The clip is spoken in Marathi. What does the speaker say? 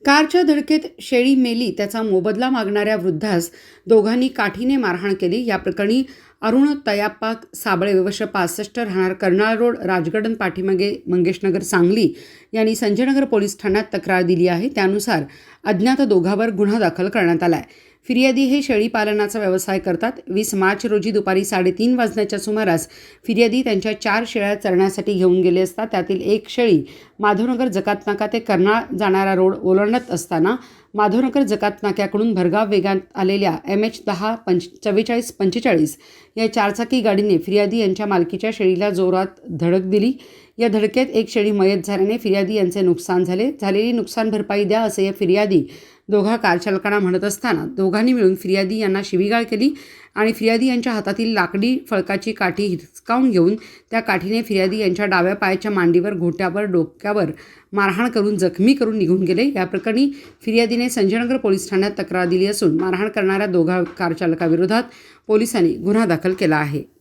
कारच्या धडकेत शेळी मेली त्याचा मोबदला मागणाऱ्या वृद्धास दोघांनी काठीने मारहाण केली। या प्रकरणी अरुण तयाप्पा साबळे वर्ष 65 राहणार कर्नाळ रोड राजगडन पाठीमागे मंगेशनगर सांगली यांनी संजयनगर पोलीस ठाण्यात तक्रार दिली आहे। त्यानुसार अज्ञात दोघांवर गुन्हा दाखल करण्यात आला आहे। फिर्यादी हे शेळी पालनाचा व्यवसाय करतात। 20 मार्च रोजी दुपारी 3:30 वाजण्याच्या सुमारास फिर्यादी त्यांच्या 4 शेळ्या चरण्यासाठी घेऊन गेले असता त्यातील एक शेळी माधवनगर जकात नाका ते कर्नाळ जाणारा रोड ओलांडत असताना माधवनगर जकात नाक्याकडून भरधाव वेगात आलेल्या MH10-4445 या चारचाकी गाडीने फिर्यादी यांच्या मालकीच्या शेळीला जोरात धडक दिली। या धडकेत एक शेळी मयत झाल्याने फिर्यादी यांचे नुकसान झाले। झालेली नुकसान भरपाई द्या असे या फिर्यादी दोघा कारचालकांना म्हणत असताना दोघांनी मिळून फिर्यादी यांना शिवीगाळ केली आणि फिर्यादी यांच्या हातातील लाकडी फळकाची काठी हिसकावून घेऊन त्या काठीने फिर्यादी यांच्या डाव्या पायाच्या मांडीवर, घोट्यावर, डोक्यावर मारहाण करून जखमी करून निघून गेले। या प्रकरणी फिर्यादीने संजयनगर पोलीस ठाण्यात तक्रार दिली असून मारहाण करणाऱ्या दोघा कारचालकाविरोधात पोलिसांनी गुन्हा दाखल केला आहे।